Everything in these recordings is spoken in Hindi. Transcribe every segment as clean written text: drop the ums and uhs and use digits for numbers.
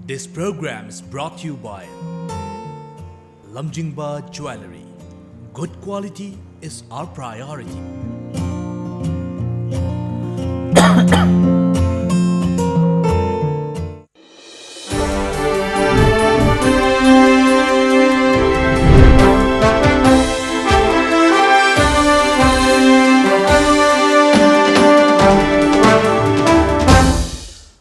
This program is brought to you by Lamjingba Jewelry. Good quality is our priority.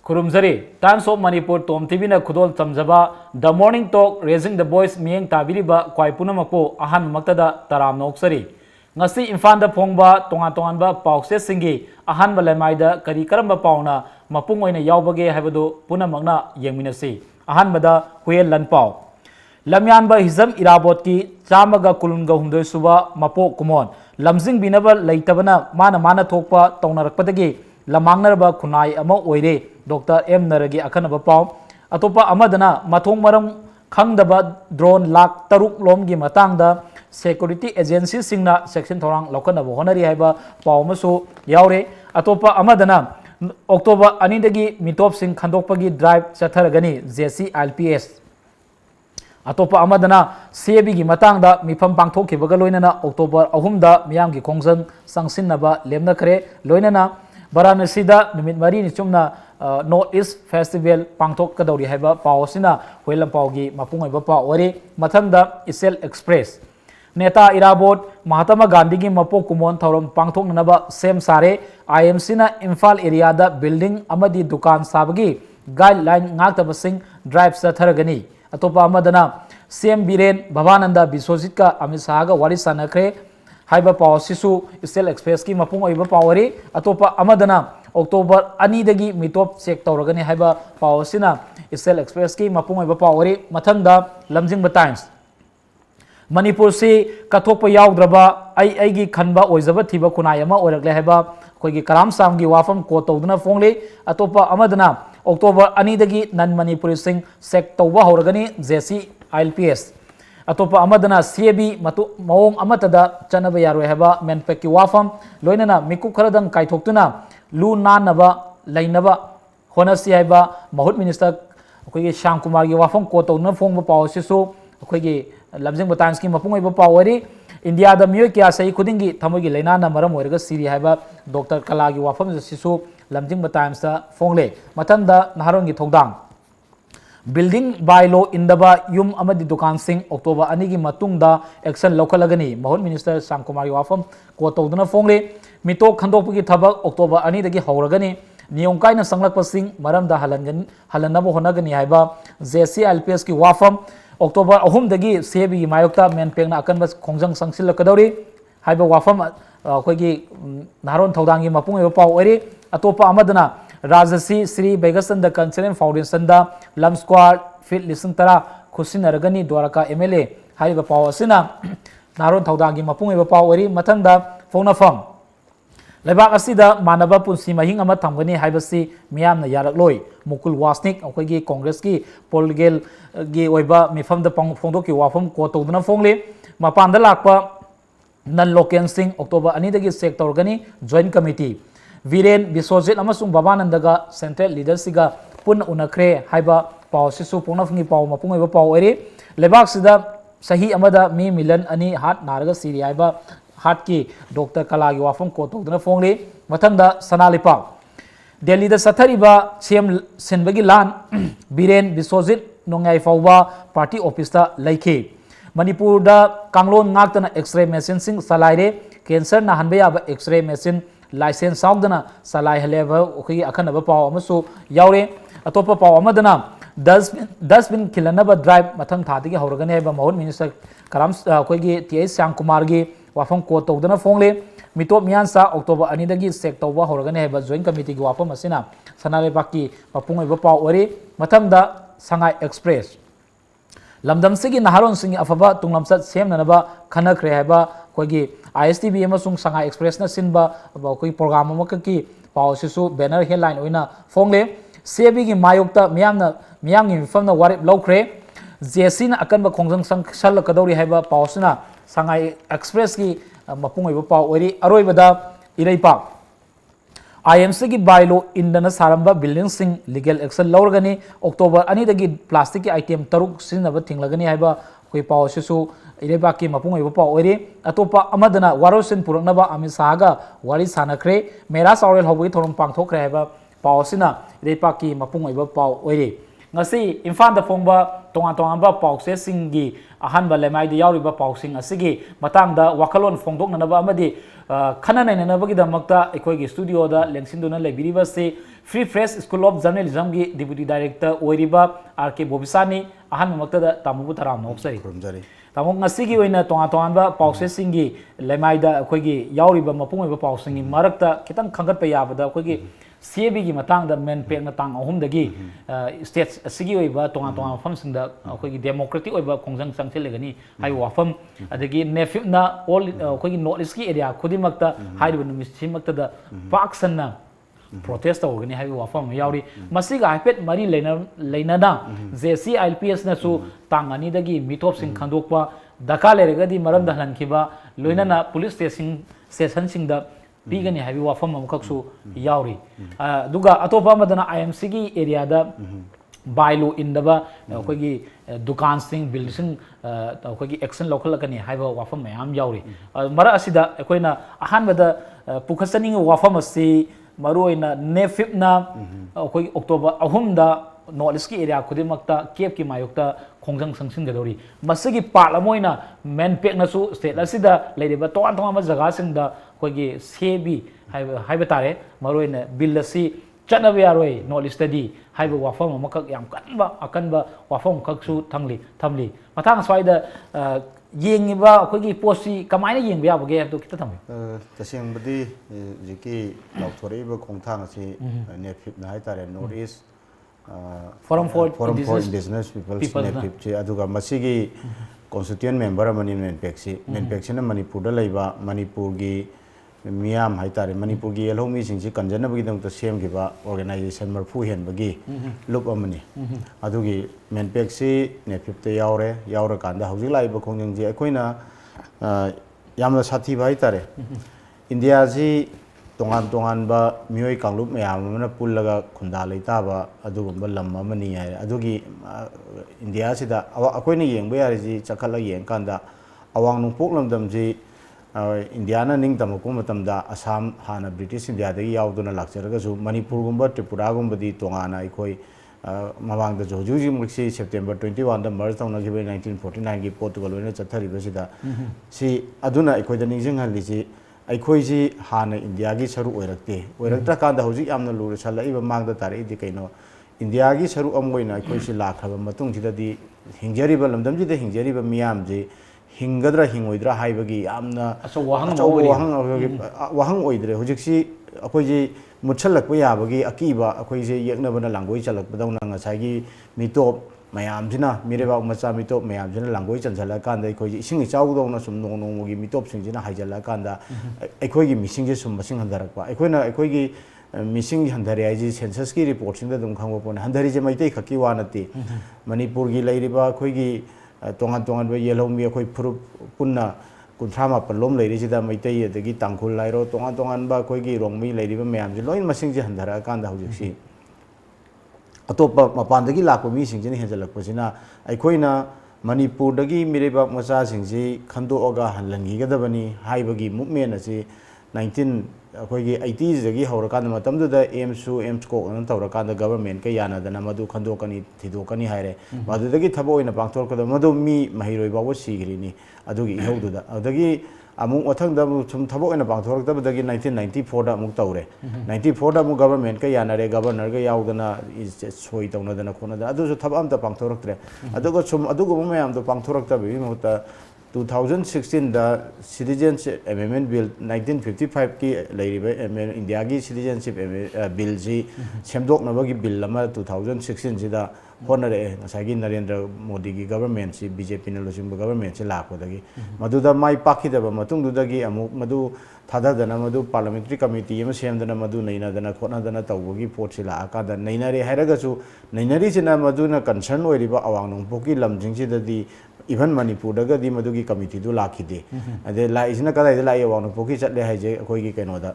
Kurumzari, Times of Manipur, TOMTV na Kudol Tamzaba, The Morning Talk, Raising the Voice, Mieng Tabiriba, Kwaipunamako, Ahan Maktada, Taram Noksari. Ngasi Infanda Pongba, Tongatonganba, Paukse Singi, Ahan Balamaida, Karikaramba Pauna, Mapungoina Yaubage, Havado, Punamagna, Yeminasi, Ahan Bada, Huel Lanpao. Lamyanba Hizam Irabotki, Chamaga Kulunga Hundo Suba, Mapo Kumon, Lamzing Binaba, Laitabana, Mana Tokpa, Tonarapatagi, Lamangnerba Kunai, Amo Oire, Dr. M. Naragi Akanaba Pau, Atopa Amadana, Matong Maram Kangdaba, Drone Lak Taruk Lomgi Matangda, Security Agency Singna, Section Torang, Lokanabo Honari Haiba, Pau Masu, Yaure, Atopa Amadana, October Anidagi, Mitop Sing Kandopagi Drive, Sataragani, ZC LPS. Atopa Amadana, CAB Matangda, Mipam Pangtoki Bagaloinana, October Ahumda, Miamgi Kongzang, Sangsinaba, Lemna Kare, Loinana, Varanasida, Numit Marini Chumna, North East Festival Pangtok Kadori Haiba Pausina, Huelam Paugi, Mapunga Bapa Ori, Matanda, Isel Express. Neta Irabot, Mahatma Gandhi Mapo Kumon Tauram Pangtok Naba, Sem Sare, IMC na Imphal area da building Amadi Dukan Sabagi, guideline Ngaktabasing, Drive Sataragani. Atopa Amadana, Sem Biren, Bhavananda, Bisosika, Amisaga, Warisanakre, Haiba Pau Sisu, Isel Express ki Mapunga Iba Pawari, Atopa Amadana, October Anidagi Mitop Check Tauragani Haiba Pausina, Isel Express ki Mapunga Iba Pawari, Matanda, Lamjingba Times. Manipur si Katopa Yaudra, Aigi Kanba, Oizaba Tiba Kunayama, or Leheba, Kogi Karam Samgi Wafam, Kotoduna Fongli, Atopa Amadana, October Anidagi, Nan Manipuri Sing, Sek Toba Horagani, ZC LPS. Atopa Amadana CAB Matu Maong Amatada Chanaba Yaruheba Menpeki Wafam Loinana Miku Karadang Kaitokuna Lu Nanaba Lainaba Honasi Haiba Mahut Minister Kogi Sham Kumar Wafam Koto Nafong Pao Sisu Kogi Lamjing Batanski Mapunga Pawari India the Mukia Sai Kudingi Tamugi Lainana Maram Warga Siri Haiba Dr. Kalagi Wafam Sisu Lamjing Batansa Fongle Matanda Naharongi Togdang Building by law in the Yum Amadi Dukan Singh, October Anigi Matungda, Action Localagani, Mahon Minister Sankumari Wafam, Kotoduna Fongle, Mito Kandopuki Tabak, October Anidagi Horagani, Nyongkaina Sanglak Singh, Maram da Halanabo Honagani Haiba, ZC LPS ki Wafam, October Ahum Dagi, Sebi Mayokta, Menpena Akanbas, Kongjang Sangsil Kadori, Haiba Wafam, Kogi Naron Taudangi Mapung Pawari, Atopa Amadana. Rajasi Sri Begasanda Cultural Foundation da Lam Squad Fit Listen Tara Kusinaragani Dwaraka MLA Haiba Pawasina Naron Taudangi Mapunga Pawari Matanda Fonafam Lebak Asida Manaba Punsi Mahing Ama Tamgani Haibasi Miam Yarakloi Mukul Wasnik Okogi Congress ki Polgel Gi Oiba Mifam the Fondoki Wafam Kotoduna Fongle Mapanda Lakpa Nan Loken Sing October Anidagi Sector Organi Joint Committee Viren Bisojit Amasung Babanandaga Central Leadersiga Pun Unakre Haiba Pau Sisu Punafngi Pau Mapunga Pau Eri Lebak Sida Sahi Amada Mi Milan Ani Hat Naraga Siri Haiba Hat Ki Dr. Kalagi Wafam Kotoduna Fongli Matanda Sanalipa Delhi da Sathariba CM Senbagi Lan Biren Bisojit Nongai Fauba Party Office da Laike Manipur da Kanglon Naktana X-ray machine sing Salaire Cancer na Hanbaya X-ray machine License Saudana Salai Haleva Oki Akanaba Pau Amasu Yaure Atopa Pau Amadana Dustbin Kilanaba Drive Matang Tati Horganeba Mahon Minister Karam Kogi T.S. Sankumargi Wafam Kotodana Fongle Mitop Miansa October Anidagi Sector Horganeba Joint Committee Wafam Masina Sanale Baki Papunga Pau Ori Matanda Sangai Express Lamdam Sigi Naharon Singh Afaba Tunglamsat Sem Nanaba Kana Kreheba Kogi ISTB Amasung Sangai Express na Sinba Koi program Makaki Pau Sisu banner headline Oina Fongle CAB gi Mayokta Miamgi from the Warip Locre Jesina Akanba Kongjang Sal Kadori Heba Pausina Sangai Express ki Mapunga Pau Ori Aroibada इरैपाक IMC की बाइलो इंडना सारंबा बिल्डिंग सिंह लीगल एक्शन लौरगनी अक्टोबर 2 दगी प्लास्टिक की आइटम तरुक सिनब थिंगलगनी हाइबा कोई पाव सिसु इरैपाक की मपुंग ओइबा पाव ओइरे अतोपा अमदना वारोसिन पुरकनबा अमित शाहगा वारी सानखरे मेरा सावरेल हौबगी थोरम पांगथोखरे हाइबा पाव सिना इरैपाक की मपुंग ओइबा पाव ओइरे ngasi imphal da phongba tonga pause singi ahanba lemai da yauriba pausing asigi matangda wakalon phongdoknanaba amadi khana nainanaba gi damakta ekoi gi studio da lengsinduna lebiriba se Free Press School of Journalism gi deputy director oiriba R.K.BOBICHAND ahan makta da tamubu taram noksari tamong ngasi gi oina tonga ba pause singi lemai da ekoi gi yauriba mapung oiba pausingi marakta kitang khangat pa yabada ekoi gi CAB की मतंग मेन पेक मतंग अहम दगी स्टेट्स असिगी ओइबा तोंगा फम सिंदा अखोगी डेमोक्रेटिक ओइबा खोंजंग संगसे लेगनी हाइ वाफम अदगी नेफिप ना ऑल अखोगी नॉर्थ ईस्ट की एरिया खुदी मक्ता HYBE नुमिसि Makta the पाक्सना protest होगनी high वाफम यावरी मसिगा हाइपेट मरी लेना जेसी ILPS नसु तांगानी दगी मिथोप सिंग खंदोकपा दका लेरगदी मरम दहलनखिबा लोइना पुलिस स्टेशन सिंगदा पीगनी हाइबी वाफम अमखक्सु यावरी दुगा अतोपा मदना IMC की एरिया दा बाइलो इंदबा अखोगी दुकान सिंग बिल्डिंग अखोगी एक्शन लौखलकनी हाइबा वाफम मयाम यावरी मरा असिदा अखोइना अहानबदा पुखसनिंग वाफम असि मरोइना नेफिपना अखोगी अक्टोबर 3 दा नॉर्थ ईस्ट की एरिया खुदिमक्ता केप की मायोक्ता खोंजंग संगसिनगदौरी मसगी पार्ट अमोइना मेन पेकनसु स्टेट असिदा लेरिबा तोंगा जगह सिंगदा कोई सेबी हाइब तारे मरोइना बिल असि चनब यारोय नॉर्थ ईस्ट दी हाइब वाफम अमकक याम कनबा अकनबा वाफम खक्सु थमली मथांग स्वाइदा येंगिबा अखोगी पोसी कमाइना येंबा याबगे तो किता थम तसेंबदी जिकी लाउथोरेबा खोंथांग असि नेफिप ना हाइ तारे north east Forum for Indigenous Peoples NAPIP चे अदुगा मसीगी constituent member अमनी मेनपेक्सी ना मणिपुर दा लेबा मणिपुर की मियाम हाइ तारे मणिपुर की एलोमी सिंगसी कंजनबगी दंगता सेमगिबा ऑर्गेनाइजेशन मरफू हेनबगी लुप अमनी अदुगी मेनपेक्सी NAPIP ते यावरे कांदा हौजिक लाइबा खोंजंग जे अखोइना यामना साथी भाई तारे इंडिया जी तोंगान बा मियोय कांगलुप मयामना पुल्लगा खुंदा लेताबा अदुगुंबा लम अमनी हाय अदुगी इंडिया सिदा अखोइना येंबा यारिजि चखला येंग कांदा अवांग नुपोक लमदम जी इंडिया ना निंग तमको मतमदा असम हाना ब्रिटिश इंडिया दगी यावदुना लाक्चरगसु मणिपुर गुंबा त्रिपुरा गुंबदी तोंगाना अखोइ मवांग द जोजुजी मुक्सी सेप्टेम्बर 21 दा मर्ज तौना गिबे 1949 की पोर्तुगल ओइना चथरिबसिदा सी अदुना अखोइदा निंजिंग हलिजि अखोइजी हाना इंडिया की सरू ओइरक्ता कांदा हौजिक यामना लुर सलाइबा मांगदा तारेदि कैनो इंडिया की सरू अमोइना अखोइसी लाखरबा मतुंगसिदादि हिंजरिबा लमदमजिदा हिंजरिबा मियामजे हिंगद्रा हिंगोइद्रा हाइबगी यामना वहंग ओइद्रे हौजिकसी अखोइजी मुछलकपा याबगी अकीबा अखोइजे येकनबना लांगोइ चलकपदौना ngसाइगी मिटोप मयामजिना मिरेबा मचा मिटोप मयामजिना लांगोइ चनजला कांदा अखोइजी इसिंग इचाउदौना सुम नोंगोगी मिटोप सिंजिना हाइजला कांदा अखोइगी मिसिंगजे सुम मसिंग हंदरकपा अखोइना अखोइगी मिसिंग हंदरे आइजी सेंसस की रिपोर्ट सिंग दम खांगोपन हंदरिजे मैतै खकी वानति मणिपुर की लेरिबा अखोइगी तोंगान बे येलोमी अखोइ फुरुप पुन्ना कुंथ्रामा पल्लोम लेरिजिदा मैतै अदगी तांखुल लाइरो तोंगान बा अखोइगी रोंगमी लेरिबा मयामजे लोइन मसिंगजे हंदरा कांदा हौजिकसी अतोप मपानदगी लापो मीसिंगजिना हेंजलकपसिना अखोइना मणिपुरदगी मिरेबाक मचासिंगजी खंदोअगा हनलंगिगदबनी हाइबगी मूवमेंट असी 1980s दगी हौरकान मतमदुदा एम्सको तौरकान गवर्नमेंट का यानादना मधु खंदोकनी थिदोकनी हाइरे मधुदगी थबो ओइना पांगथोरकद मधु मी महिरोइबाव सिगिरिनी अदुगी इहौदुदा अदगी अमुक मथंगदा सुम थबो ओइना पांगथोरकदबदगी 1994 दा अमुक तौरे 94 दा अमुक गवर्नमेंट का यानारे गवर्नर का याउदना सोइ तौनदना खोनदा अदुसु थबो अमता पांगथोरकत्रे अदुगो सुम अदुगो मयामदो पांगथोरकतबि महुता 2016 दा सिटीजनशिप अमेंडमेंट बिल 1955 की लेरिबे इंडिया की सिटीजनशिप बिल जी सेमदोकनबगी बिल अमा 2016 सिदा होनरे ngसाइगी नरेंद्र मोदी की गवर्नमेंट सी बीजेपी न लोसिंग गवर्नमेंट से लाखोदगी मधुदा माई पाखिदबा मतुंगदुदगी अमुक मधु थादादना मधु पार्लियामेंट्री कमिटी एम सेमदना मधु नैनादना खोनादना तौबगी पोट से लाकादा नैनारे हैरगसु नैनारी सिना मधुना कंसर्न ओइरिबा अवांग नोंपोकी लमजिंगसिददी इवन मणिपुरदगदी मधुगी कमिटी दु लाखिदे अदे लाइजना कदाइदा लाइ अवांग नोंपोकी चटले हाइजे अखोइगी कैनोदा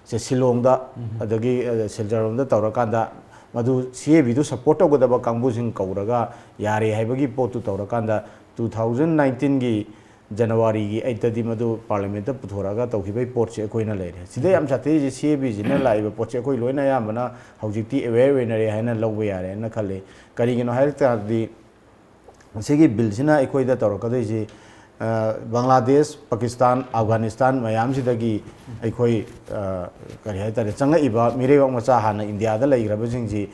se Silongda adagi Siljaromda tawrakanda madu CAB du support tawgadaba kangbu sing kauraga yare haibagi potu tawrakanda 2019 gi January gi 8 di madu parliament ta puthoraga tawhibai pot che koina leire sida yam chate ji CAB jina laiba pot che koi loina yamana haujikti aware wenare haina lawbe yare na khale kari gino hairta di sigi bill jina ekoi da tawrakadai ji Bangladesh, Pakistan, Afghanistan, mayam sidagi ekoi kari haitare changa iba mirewak macha hana India da laigraba jingji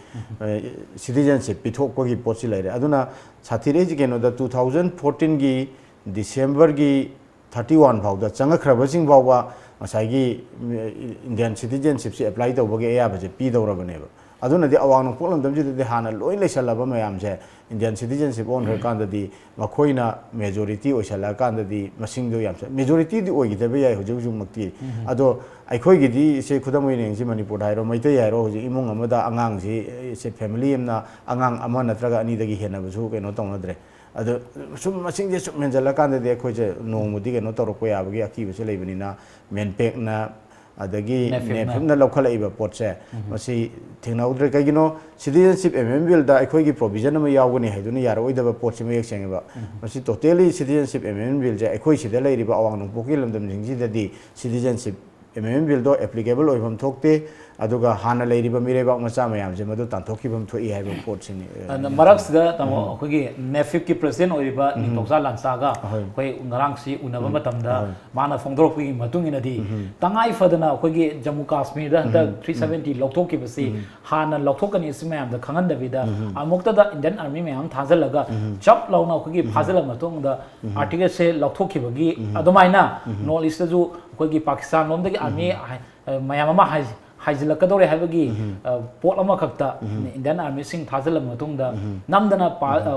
citizenship pithokpagi potsi laire aduna chathire ji keno da 2014 gi December gi 31 phau da changa khraba jing bawa masagi Indian citizenship se apply tawbage aya baje pi dawrabane ba aduna di awang polam damji de hana loi leisalaba mayam je Indian citizenship on her kanda di makoina majority oisala kanda di masing do yamsa majority di oigi de ya hujung jung makti ado aikoi gi di se khudam oi neng ji Manipur hairo maitai hairo hoji imung amada angang ji se family amna angang ama natraga ani dagi hena bu keno tongna dre ado sum masing je sum menjala kanda de khoi je nongmudi keno torok ya bagi aki bese leibani na menpek na adagi nefim na lokhala iba potse masi thingnaudre kagino citizenship amendment bill da ekhoi gi provision ma yawgani haiduni yaro oidaba potse ma yeksengeba masi totally citizenship amendment bill je ekhoi sida leiriba awang nung poki lamdam jingji da di citizenship amendment bill do applicable oibam thokte aduga hana leiriba mirebak macha mayam je madu tanthokibam thoi haiba potsin marak sida tamo khogi nefip ki president oiriba nitoksa lansaga khoi ngarang si unaba matamda mana phongdrok pi matung ina di tangai fadana khogi Jammu Kashmir da 370 lokthok ki basi hana lokthok kani simayam da khangan davida amukta da Indian army mayam thajalaga chap launa khogi phajala matung da article se lokthok ki bagi adumaina north east ju khogi Pakistan lom da army mayam ma haizilakadore haibagi pot ama khakta Indian army sing thajala matungda namdana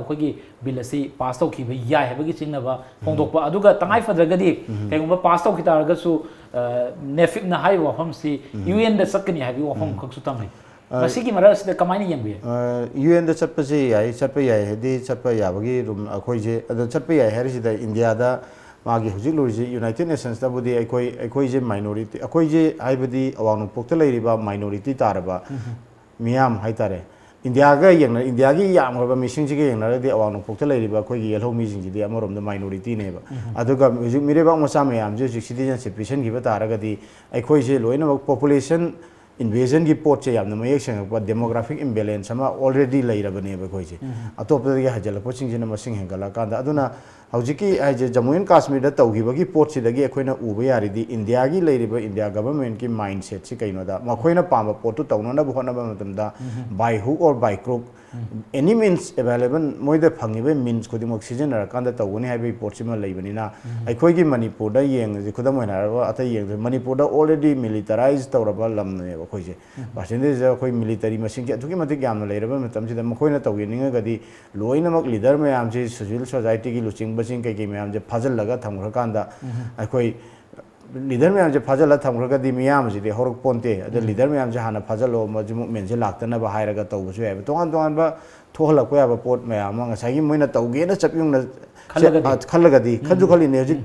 khogi bilasi pass tawkhiba yai haibagi chingnaba phongdokpa aduga tangai fadragadi kaigumba pass tawkhitarga su nefik na hai wafam si UN da sakani haibi wafam khaksu tamai masigi maras da kamaini yangbi UN da chatpase yai hedi chatpa yabagi rum akhoi je adu chatpa yai harisi da India da magi hujik lurji United Nations da budi ekoi je minority ekoi je haibadi awang pokta leiriba minority taraba miyam haitare India ga yengna India gi yam ga missing ji ga yengna de awang pokta leiriba ekoi gi yelho mi jing ji de amorom da minority ne ba aduga hujik mireba masa miyam je citizenship vision gi ba taraga di ekoi je loina population invasion की पोट से यामना मयेक संगप demographic imbalance sama already lairabane ba khoi je atop da ge hajal poching jina masing hengala kanda aduna haujiki ai je Jammu and Kashmir da tawgi bagi pot si dagi ekhoina uba yari di India gi lairiba India government ki mindset si kaino da makhoina pamba potu tawna na bhona ba matam da by hook or by crook any means available moida phangibe means khudimok season ra kanda tawuni haibe pot sima laibani na ekhoi gi Manipur da yeng ji khudam hoina ra ata yeng Manipur da already militarized tawraba lam ne ba khoi je percentage khoi military masing ki atuki matik yamna lairaba matam si da makhoina tawgi ninga gadi loina mak leader mayam ji civil society gi luching basing kai mayam je phajal laga thamgra kanda ekhoi leader mayam je phajal thamgra ga di miyam ji de horok ponte ade leader mayam je hana phajal lo majmu men je laktana ba hairaga tawbu su yabe tongan ba thohla ko ya ba pot mayam nga sagi moina tawge na chapyung na khallaga di khaju khali ne ji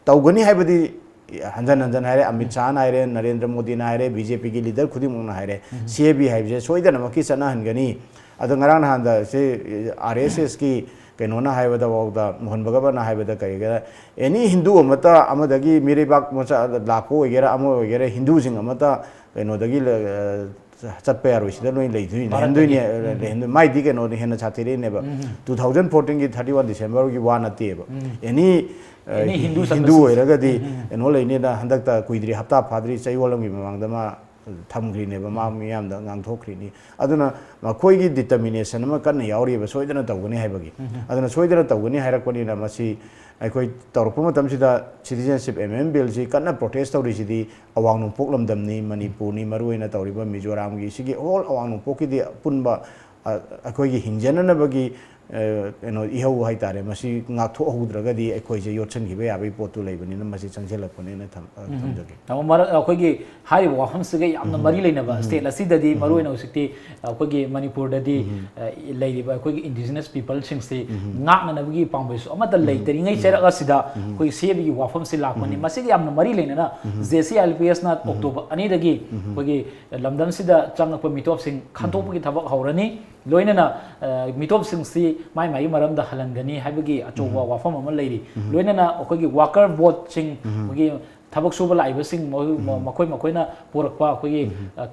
tawgani haibadi hanjan haire Amit Shah na haire Narendra Modi na haire BJP ki leader khudi mung na haire CAB haibje soidana maki sana hangani adu ngarang na handa se RSS ki kenona haibada wawda Mohan Bhagavan na haibada kaiga any Hindu amata amadagi miribak mocha lako egera amo egera Hindu sing amata kenodagi chatpa yaro sida noi leidui Hindu mai di keno hena chatire ne ba 2014 ki 31 December ki wan ate ba any Hindu oiraga di eno leine da handakta kuidri hapta phadri chaiwolam gi mamangda ma thamgri ne ba ma miyam da ngang thokri ni aduna makhoi gi determination ma kan yauri ba soidana tawgani haibagi aduna soidana tawgani hairakpani na masi aikoi tawrpu matam sida citizenship amendment bill ji kana protest tawri sidi awang poklam damni Manipur ni maruina tawriba Mizoram gi sigi all awang pokki di punba aikoi gi hinjana na bagi ihau hai tare masi ngakho hudraga di ekoi je yotchen gi be abi potu leibani na masi changselapane na thamjage amara akoi gi hari wafam siga yamna mari leinaba state asidadi maruina usikti akogi manipur dadi leiba akogi indigenous people singsi ngakna nabigi pangbesu amata leitari ngai chera asida koi sebi wafam si lakmani masigi yamna mari leina JCLPS na october ani dagi kogi lamdam sida changakpa mitop sing khantopagi thabak haurani loinana mitop sing si mai mai maram da halangani habigi achowa wafam ama leiri loinana akogi worker vote sing kogi tabak suba lai basing makoi na purakpa kogi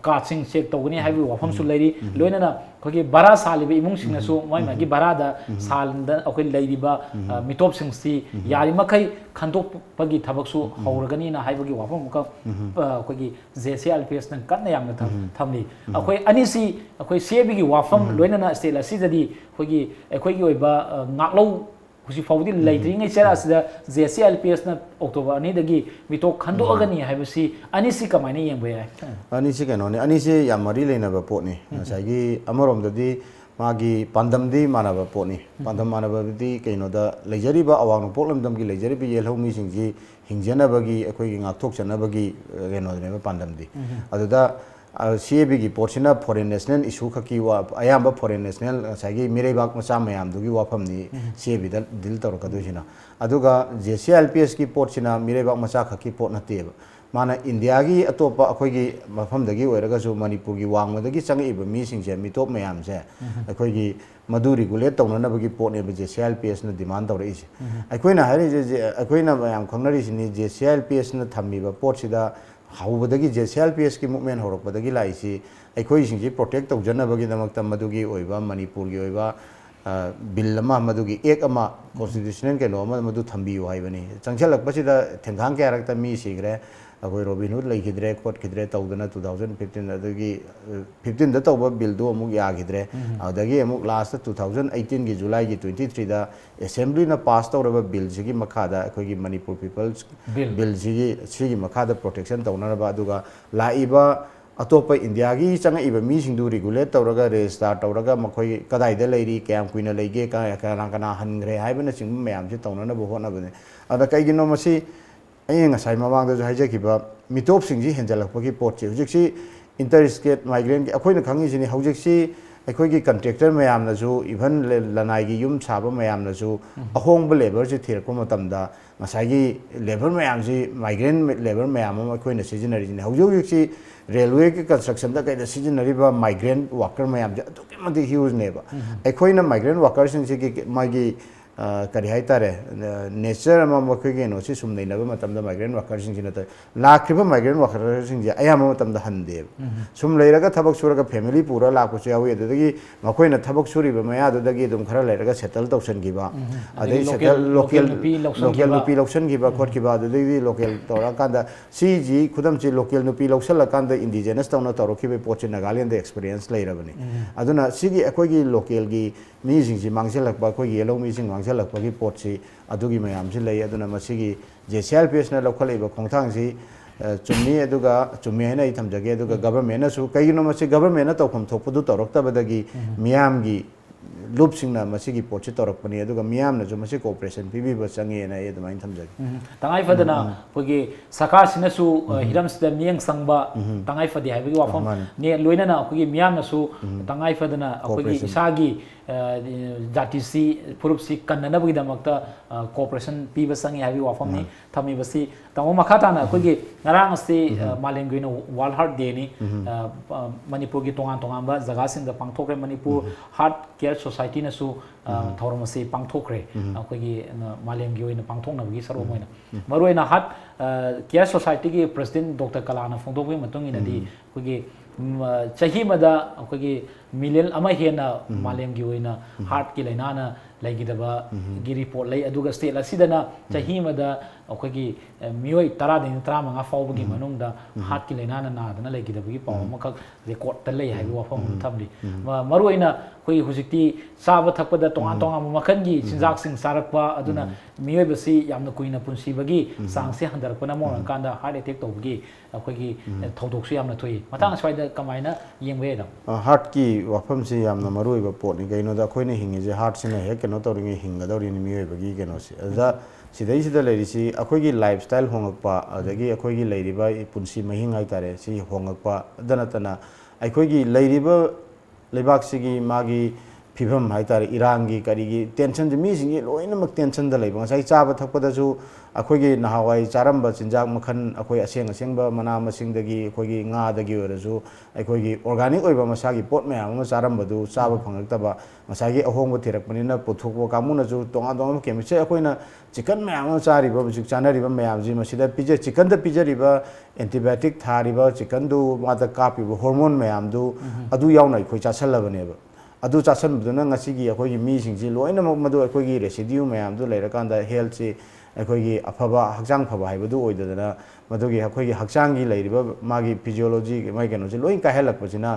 card sing check togani habi wafam su leiri loinana kogi bara salibi imung sing na su mai mai gi bara da salda akoi leiri ba mitop sing si yari makai khandok pagi tabak su hauragani na haibagi wafam ka kogi JCLPS nan kan yam na thamni akoi anisi akoi sebi gi wafam loinana state la sidadi kogi akoi gi oiba ngaklo husi faudi leitri ngai chera sida JCLPS na october ani dagi mitok khando agani haibasi anisi kamaina yengbe ya anisi keno ne anisi yamari leina ba potni sagi amarom dadi magi pandam di mana ba potni pandam mana ba di keno da lejari ba awang problem dam gi lejari bi yelho mi singji hingjana bagi akoi gi ngakthok chana bagi keno ne ba pandam di aduda CAB की पोर्चना फॉरेन नेशनल इशू खकी वा अयाम फॉरेन नेशनल सागी मेरे बाग मचा मयाम दुगी वाफम नि CAB दा दिल तौर कदुसिना अदुगा JCLPS की पोर्चना मेरे बाग मचा खकी पोट नतेब माना इंडिया की अतोपा अखोगी मफम दगी ओइरगसु मणिपुर की वांगमदगी चंगइब मी सिंगजे मिटोप मयाम से अखोगी मधु रेगुलेट तौननबगी पोट ने JCLPS न डिमांड तौरइसे अखोइना हारि अखोइना मयाम खंगनरिसिनि JCLPS न थम्मिबा पोर्चिदा हाउबदगी JCLPS की मूवमेंट होरकपदगी लाइसी अखोई सिंगजी प्रोटेक्ट तौजनबगी दमकता मधुगी ओइबा मणिपुर की ओइबा बिल अमा मधुगी एक अमा कॉन्स्टिट्यूशनल के नो मधु थम्बियो हाइबनी चंगछलकपसिदा थेंगांग के रक्ता मी सिगरे अखोई रॉबिन हुड लेखिद्रे खोटखिद्रे तौदना 2015 अदगी 15 दा तौबा बिल दो अमुक यागिद्रे अदगी अमुक लास्ट 2018 की जुलाई की 23 दा असेंबली ना पास तौरबा बिल सिगी मखादा अखोई मणिपुर पीपल्स बिल सिगी मखादा प्रोटेक्शन तौनरबा अदुगा लाइबा अतोप इंडिया की चंगइब मी सिंदु रेगुलेट तौरगा रजिस्टर तौरगा मखोई कदाइदा लेरी कैम कुइना लेगे kana kana हनग्रे हाइबना सिंग मयाम से तौनना बहोनबने अदा कइगिनो मसी ngasai mamang da haijaki mitop singji henjalakpagi potchi hujiksi inter state migrant ki akoina khangi sini hujiksi akoi gi contractor mayam na ju even lanai gi yum chaba mayam na ju ahong ba labor ji thir ko matamda ngasai gi labor mayam ji migrant labor mayam ma akoi na seasonary ni hujiksi railway ki construction da kai da seasonary ba migrant worker mayam ji to ke mati huge ne ba akoi na migrant workers sing ji magi करी है तारे नेचर अमा मखगे नो सि सुम नैनबा मतम दा माइग्रेंट वर्कर्स सिंग नत लाखिबा माइग्रेंट वर्कर्स सिंग जे अयाम मतम दा हनदे सुम लेरगा थबक सुरगा फैमिली पूरा लाखो यावे दगी मखोइना थबक सुरिबा मया दगी दुम खरा लेरगा सेटल तौसन गिबा अदे सेटल लोकल नुपी लौसन गिबा खोट गिबा दगी लोकल तौरा कांदा सीजी खुदम ची लोकल नुपी लौसल कांदा इंडिजिनस तौना तौरखिबे पोचे नागालैंड एक्सपीरियंस लेरबनी अदुना सिगी अखोगी लोकल गी मी सिंग जी मांगसेलकबा अखोगी येलो मी सिंग मांगसेलकबगी पोटसी अदुगी मयाम से लई अदुना मसिगी JCLPS ना लौखलेबा खोंथांग सी चुम्मी अदुगा चुम्मी हैना इ थमजगे अदुगा गवर्नमेंट सु कइगिनो मसि गवर्नमेंट ना तौखम थोपदु तौरक्तबदगी मियाम गी लूप सिंगना मसिगी पोटसी तौरकपनी अदुगा मियाम ना जो मसि कोऑपरेशन पीबीबा चंगे ना ए दमाइन थमजगे तंगाई फदना कोगी सरकार सिनसु हिरम सिदा मियंग संगबा तंगाई फदि हाइबगी वाफम ने लोइना कोगी मियाम नसु तंगाई फदना कोगी इसागी जातिसी फुरुपसी कन्ननबगी दमकता कोऑपरेशन पीबा संगे हाइबी वाफमनी थमीबसी तंगो मखाताना कोगी नरांग से मालेंगुइनो वर्ल्ड हार्ट डे नि मणिपुर की तोंगान तोंगानबा जगह सिंग द पांगथोक्रे मणिपुर हार्ट केयर सोसाइटी नसु थौरमसी पांगथोक्रे कोगी मालेंगी ओइना पांगथोकनबगी सरोमोइना मरोइना हार्ट केयर सोसाइटी की प्रेसिडेंट डॉक्टर कलाना फोंदोबगी मतुंगिनदी कोगी चाही मदा कोगी मिलियन अमा हेना मालेंगी ओइना हार्ट की लाइनाना लेगिदबा गी रिपोर्ट लै अदुगा स्टेट असिदना चाही मदा अखोगी मियोय 10 दिन 35 फाउबगी मनुंगदा हार्ट की लाइनाना नादना लेगिदबगी पाव मखक रिकॉर्ड त लै हाइबो वाफम थबली मरुइना कोई हुजिक्ति साब थकपदा तोंगा तोंगा मखनगी चिंजाक सिंग सारकपा अदुना मियोय बसी यामना कुइना पुंसीबगी सांगसे हंदरपना मोरन कांदा हार्ट अटैक तौबगी अखोगी थौदोकसु यामना थोई मतांग स्वाइदा कमाइना येंगबेदा हार्ट की वाफम से यामना मरुइबा पोटनी गइनो दा खोइने हिंगे जे हार्ट सिने हे केनो तौरिंगे हिंगदौरिनि मियोयबगी केनो से अदा सिदैसिदा लेरिसी अखोगी लाइफस्टाइल होंगकपा अदगी अखोगी लेरिबा पुंसी महिंग हाइतारे सी होंगकपा दनतना अखोगी लेरिबा लेबाकसिगी मागी फिभम हाइतारे इरांगी करिगी टेंशन मीसिंगी लोइनमक टेंशन द लेबा ngasai चाबा थकपदसु अखोगी नहावाई चारंबा चिंजाक मखन अखोई असेंग असेंबा मना मसिंगदगी अखोगी ngaदगी ओरसु अखोगी ऑर्गेनिक ओइबा मसागी पोट मयाम अमा चारंबदु चाबा फंगक्तबा मसागी अहोंग थिरकपनिना पुथोकबो कामुनसु तोंगा तोंगा केमिसे अखोइना चिकन मयाम चारिबा बुजिक चानरिबा मयाम जी मसिदा पिजे चिकन द पिजरिबा एंटीबायोटिक थारिबा चिकन दु मादा कापिबा हार्मोन मयाम दु अदु यावना अखोई चासलबनेबा अदु चासनबदुना ngasiगी अखोगी मीसिंगजी लोइनमक मदु अखोगी रेसिड्यू मयाम दु लेरकांदा हेल्थ से अखोगी अफबा हक्चांग फबा हाइबदु ओइददना मदुगी अखोगी हक्चांगी लेरिबा मागी फिजियोलॉजी माई केनोसे लोइन काहेलकपसिना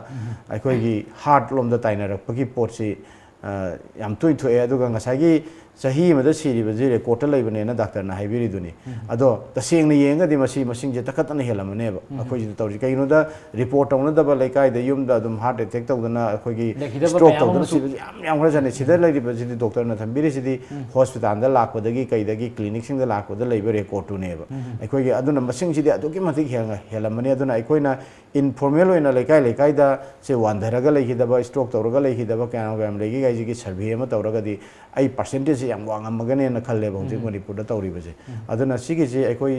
अखोगी हार्ट लोमदा ताइनरकपगी पोटसी याम तुइ थोए अदुगा ngसागी सही मद सिरिबजी रेकॉर्ड लेबनेना डॉक्टरना हाइबिरिदुनी अदो तसेंगना येंगदि मसी मसिंगजे तखतना हेलमनेबा अखोजी तौजी कइनोदा रिपोर्ट तौनदबा लेकाइदा युमदा दुम हार्ट अटैक तौदना अखोगी स्ट्रोक तौदना सिबजी याम गरजने सिदा लेरिबजी डॉक्टरना थंबिरिसिदि हॉस्पिटल दा लाकपदगी कइदगी क्लिनिक सिंगदा लाकपदा लेबा रेकॉर्ड टुनेबा अखोगी अदुना मसिंगसिदि अदुकी मतिक हेलमने अदुना अखोइना इनफॉर्मल ओइना लेकाइ लेकाइदा से वांधरगा लेखिदबा स्ट्रोक तौरगा लेखिदबा कैनोग्राम लेगी गाइजी सर्वे अमा तौरगदि आई परसेंटेज याम वांगमगने न खल्लेबा हौजिक मणिपुरदा तौरिबजे अदुना सिगिजे अखोई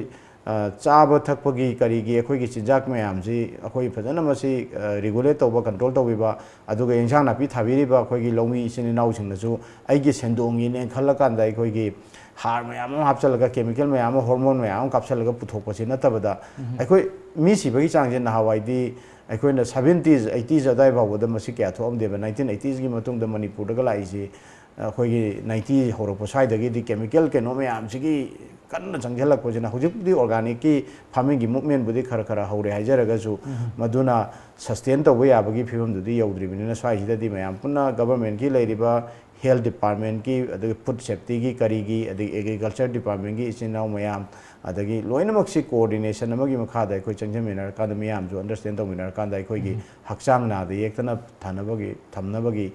चाबा थकपगी करिगी अखोई चिंजाक मयामजी अखोई फजना मसी रेगुलेट तौबा कंट्रोल तौबिबा अदुगा इंसान नापी थाबिरिबा अखोई लौमी इसिन नाउसिंगनसु आइगे सेंदोंगी ने खल्लकांदा अखोई हार मयाम हापचलगा केमिकल मयाम हार्मोन मयाम कापचलगा पुथोकपसि नतबदा अखोई मी सिबगी चांगजे नहावाइदी अखोइना 70s 80s अदाय फावबदा मसी क्या थोमदेबा 1980s की मतुंगदा मणिपुरदगा लाइसी अखोई 90 होरपो साइदगी केमिकल केनो मयामसिगी कन्ना चंगजलकपजना हुजिकदी ऑर्गेनिक की फार्मिंग की मूवमेंट बुदी खर खर हौरे हाइजरगसु मदुना सस्टेन तौबा याबगी फिबमदुदी यौद्रिबनिना स्वाइसिददी मयाम पुन्ना गवर्नमेंट की लेरिबा हेल्थ डिपार्टमेंट की फूड सेफ्टी की करीगी एग्रीकल्चर डिपार्टमेंट की इचिनाव मयाम अदगी लोइनमक्सी कोऑर्डिनेशन अमगी मखादा अखोई चंगजमिनर कांद मयाम जो अंडरस्टैंड तौमिनर कांद अखोईगी हक्चांग नाद येक्तना थानबगी थमनबगी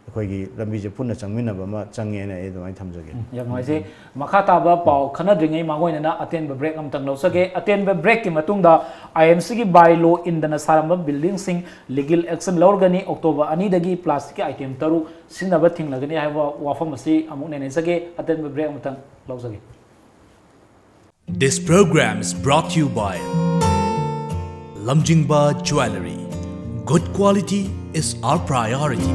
अखोईगी लंबीजे पुन्ना चंगमिनब अमा चंगेना ए दुमाई थमजगे यमोइसे मखा ताबा पाव खनद्रिङै मागोइना अटेनबा ब्रेक अमतंग लौसगे अटेनबा ब्रेक की मतुंगदा आईएमसी की बाय लॉ इंदना सारंबा बिल्डिंग सिंग लीगल एक्शन लौरगनी अक्टोबर 2 दगी प्लास्टिक आइटम तरु सिनबा थिंगलगनी हाइबा वाफम असि अमुक नेनेसगे अटेनबा ब्रेक अमतंग लौसगे. This program is brought to you by Lamjingba Jewelry. Good quality is our priority.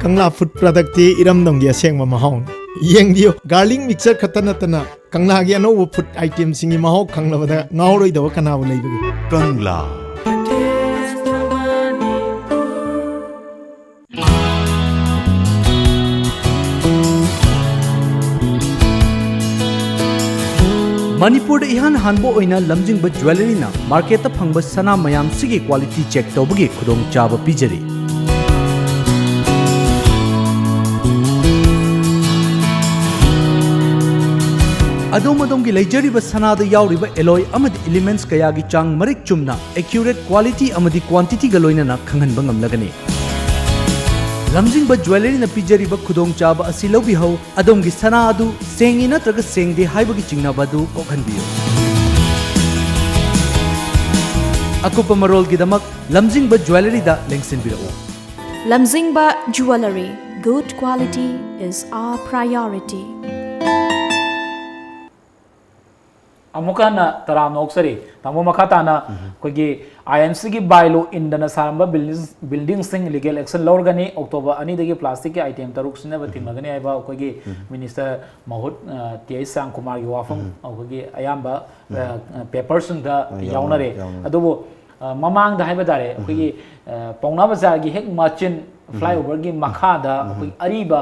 Kangla food product ती इरम दंगी असेंग महौं येंग दियो गार्लिक मिक्सर खतन नतना कंगला गी अनोब फूड आइटम सिंगी महौ खंगलबदा ngauroi दव कनाब लेबगे Kangla. मणिपुर इहान हानबो ओइना लमजिंगबा ज्वेलरी ना मार्केट फंगबा सना मयाम सिगी क्वालिटी चेक तौबगी खुदोंग चाबा पिजरी. अदोम अदोम की लेजरीब सनाद यावरीब एलोय अमद एलिमेंट्स कया की चांग Marik Chumna accurate quality अमदी quantity ग लोइनना खंगनबा ngamlagani. लमजिंगबा ज्वेलरी न पिजरीब खुदोंग चाबा असि लौबिहौ अदोम की सना अदु सेंगी नत्रग सेंगदे हाइबगी चिंगनाबदु कोखनबियो. अकुप मरोल की दमक लमजिंगबा ज्वेलरी दा लेंगसिनबिरो. Lamjingba Jewelry. Good quality is our priority. अमुकाना तराम नोक्सरी तमो मखाताना कोगी आईएनसी की बायलो इंडना सारंबा बिल्डिंग सिंग लीगल एक्शन लौरगनी अक्टोबर 2 दगी प्लास्टिक के आइटम तरुक सिनबा थिमगनी आइबा कोगी मिनिस्टर महुत टीएस सांकुमार की वाफम कोगी अयाम्बा पेपर सिंगदा यावनरे अदुबो ममांग दा हाइबा दारे कोगी पौना बाजार की हेक माचिन फ्लाईओवर की मखादा कोई अरीबा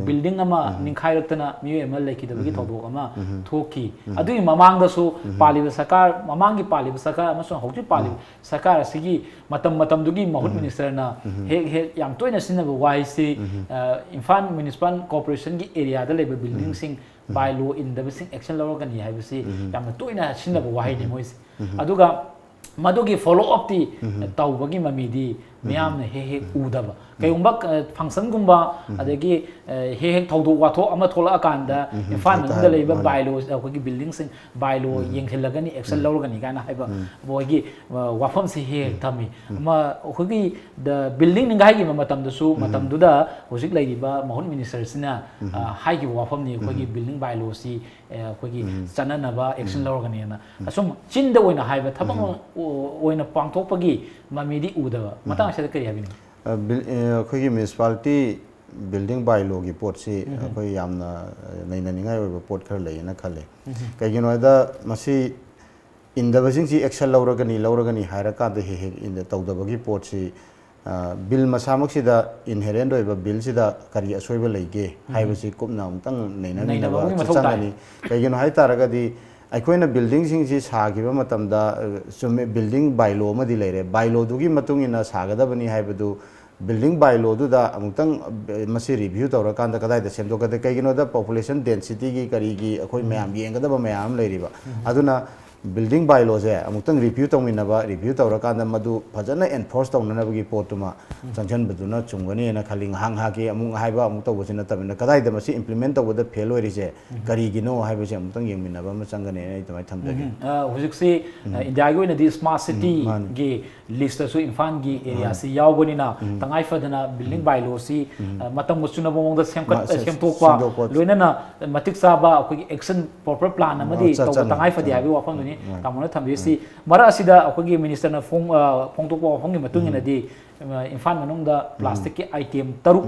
बिल्डिंग अमा निखाइरतना मियो एमल लेखिदबगी थौदोक अमा थोकी अदुई ममांगदसु पालिबा सरकार ममांगी पालिबा सरकार अमसो हौजि पालिबा सरकार असिगी मतम दुगी महुत मिनिस्टरना हेक याम तोइना सिनबा वाइसी इम्फाल म्युनिसिपल कॉर्पोरेशन की एरिया दा लेबा बिल्डिंग सिंग बायलो इंदबसिंग एक्शन लौरगनी हाइबसी याम तोइना सिनबा वाहिनि मोइस अदुगा मदुगी फॉलो अप ती तौबगी ममीदी मैम हे हे उदब कईगुंबा फंक्शन गुंबा अदगी हे हे थौदो वाथो अमा थोलअकांदा इम्फाल मनदा लेबा बायलो अखोगी बिल्डिंग सिंग बायलो येंखिलगनी एक्शन लौरगनी गाना हाइबा बोगी वाफम से हे थमी अमा अखोगी द बिल्डिंग निगाइगी मतमदसु मतमदुदा होजिक लैरिबा महूत मिनिस्टर सिना हाइगी वाफम नि अखोगी बिल्डिंग बायलो सी अखोगी चननबा एक्शन लौरगनी ना असुम चिंदा ओइना हाइबा थबंग ओइना पांथोकपगी ममीदी उदबा मतांग से करी हाबिनी अखोगी म्युनिसिपालिटी बिल्डिंग बायलो की पोट से अखोई यामना नैननिंगाय ओइबा पोट खर लेना खले कईगिनोदा मसी इंदबसिंग सी एक्शन लौरगनी हायरकाद हे हे इन तौदबगी पोट से बिल मसामक्सिदा इनहेरेंट ओइबा बिल सिदा करी असोइबा लेगे हाइबसी कुपना उमतंग नैननिंगबा चंगनी कईगिनो हाय तारगदी अखोइना बिल्डिंग सिंगसी सागिबा मतमदा सुमे बिल्डिंग बायलो मदि लेरे बायलो दुगी मतुंगिना सागदबनी हाइबदु बिल्डिंग बायलो दुदा अमुतंग मसी रिव्यू तौरकांदा कदाइदा सेमदोकदे कईगिनोदा पॉपुलेशन डेंसिटी की करीगी अखोइ मयाम येंगदबा मयाम लेरिबा अदुना बिल्डिंग बायलो से अमुतंग रिव्यू तौमिनबा रिव्यू तौरकांदा मदु फजना एनफोर्स तौननबगी पोतुमा चंचनबदुना चुंगनीना खाली हांग हाकी अमुंग हाइबा अमुक तौबसिना तबना कदाइदा मसी इम्प्लीमेंट तौबदा फेल ओइरिसे करीगिनो हाइबसे अमुतंग येंमिनबा म चंगने नै तमाय थमदगे हुजिकसी इंडिया गी ओइना दि स्मार्ट सिटी गी लिस्ट सु इम्फाल गी एरिया सी यावबनिना तंगाइ फदना बिल्डिंग बायलो सी मतम मुचुना बोंगदा सेमतोकपा लोइनना मतिक साबा अखोगी एक्शन प्रॉपर प्लान अमदी तौबा तंगाइ फदि हाबि वाफम तामोना थम्बिसी मरा असिदा अखोगी मिनिस्टरना फोंतोकपा वाफमगी मतुंगिनदी इम्फाल मनुंगदा प्लास्टिक की आइटम तरुक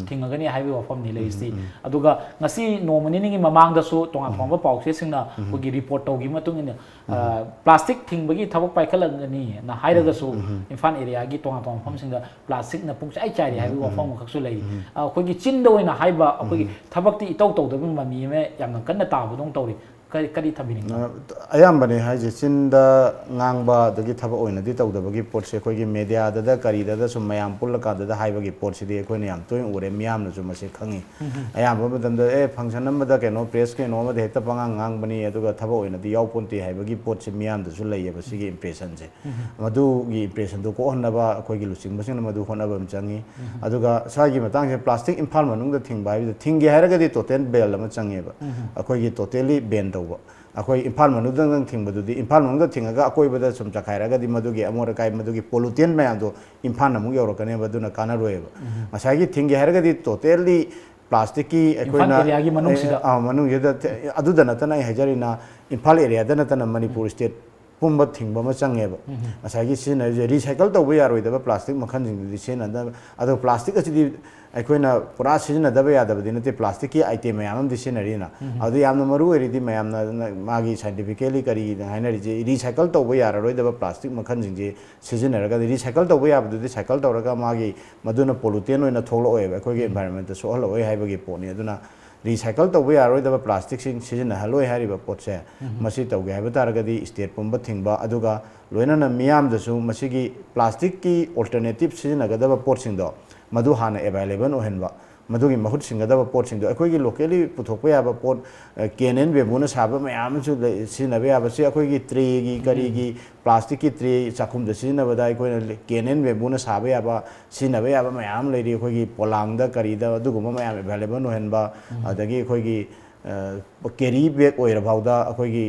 थिंगगनी हाइबे वाफम नि लेइसी अदुगा ngasi नोमनिनिंगी ममांगदसु तोंगा थोंबा पाउसे सिंगना अखोगी रिपोर्ट तौगी मतुंगिना प्लास्टिक थिंगबगी थबक पाइखलगनी ना हाइरगसु इम्फाल एरिया गी तोंगा तोंगा फम सिंगा प्लास्टिक ना पुंचाइ चाइ हाइबे वाफम खक्सु लेइ अखोगी चिंदा ओइना हाइबा अखोगी थबकती इतौ तौदबि ममी मे यामना कन्ना ताबदों तौरी करी थबिनी अयाम्बने हाइजे चिंदा ngang दगी थब ओइनदी तौदबगी पोट से अखोगी मीडिया ददा करीदा सुम मयाम पुल्लकाददा हाइबगी पोट सिदि अखोइना याम तोइ उरे मियामना सु मसे खंगी अयाम्ब मदमदा फंक्शन अमदा केनो प्रेस केनो मदे हेक्ता पंगांग ngangbनी अदुगा थब ओइनदी यावपोन्ति हाइबगी पोट से मियामदा सु लैयेबा सिगी इंप्रेशन से मदुगी इंप्रेशन दु को हन्नबा अखोगी लुसिंगबसिंग मदु होनबम चंगी अदुगा सागी मतंग से प्लास्टिक इम्फाल मनुंगदा थिंगबा हाइबदा थिंगे हाइरगदी टोटल बेल अमा चंगेबा अखोगी टोटली बेन अखोई इम्फाल मनुदंग थिंगबदुदी इम्फाल मनुदा थिंगगा अकोइबदा सुम चखाइरगदी मदुगी अमोर काय मदुगी पोलुटेन मयादो इम्फाल नमु यौरकने बदुना कानारोएबा मसागी थिंगे हाइरगदी टोटली प्लास्टिक की अखोइना एरिया की मनुंगसिदा अदुदा नतना हजरिना इम्फाल एरिया दा नतना मणिपुर स्टेट पुंब थिंगबा म चंगेबा मसागी सिन रिसाइकल तौबा यारोइदबा प्लास्टिक मखनजिंगदी सेनदा अदो प्लास्टिक असिदी अखोइना पुरा सिजनदबा यादबदि नते प्लास्टिक की आइटम मयाम दिसिनरीना अदु यामना मरु ओइरिदि मयामना मागी साइंटिफिकली करी हाइनरिजे रिसाइकल तौबा यारोइदबा प्लास्टिक मखनजिंजे सिजनरगा रिसाइकल तौबा याबदुदि साइकल तौरगा मागी मदुना पोलुटेन ओइना थोलओएबा अखोइगे एनवायरनमेंट सोहलओए हाइबगी पोनी अदुना रिसाइकल तौबा यारोइदबा प्लास्टिक सिंग सिजनहलोय हारिबा पोटसे मसी तौगे हाइबा तारगदी स्टेट पुंबा थिंगबा अदुगा लोइनना मियामदसु मसीगी प्लास्टिक की अल्टरनेटिव सिजनगदबा पोटसिंगदो मधु हाना अवेलेबल ओहनबा मधुगी महुत सिंगदबा पोटसिंगदो अखोइगी लोकली पुथोकपा याबा पोट केनेन बेबुना साबा मयामसु सिनबा याबसे अखोइगी ट्रेगी करीगी प्लास्टिक की ट्रे चाखुमदा सिनबदा अखोइना केनेन बेबुना साबा याबा सिनबा याबा मयाम लेरी अखोइगी पोलांगदा करीदा अदुगुमा मयाम अवेलेबल ओहनबा अदगी अखोइगी कैरी बैग ओइरबाउदा अखोइगी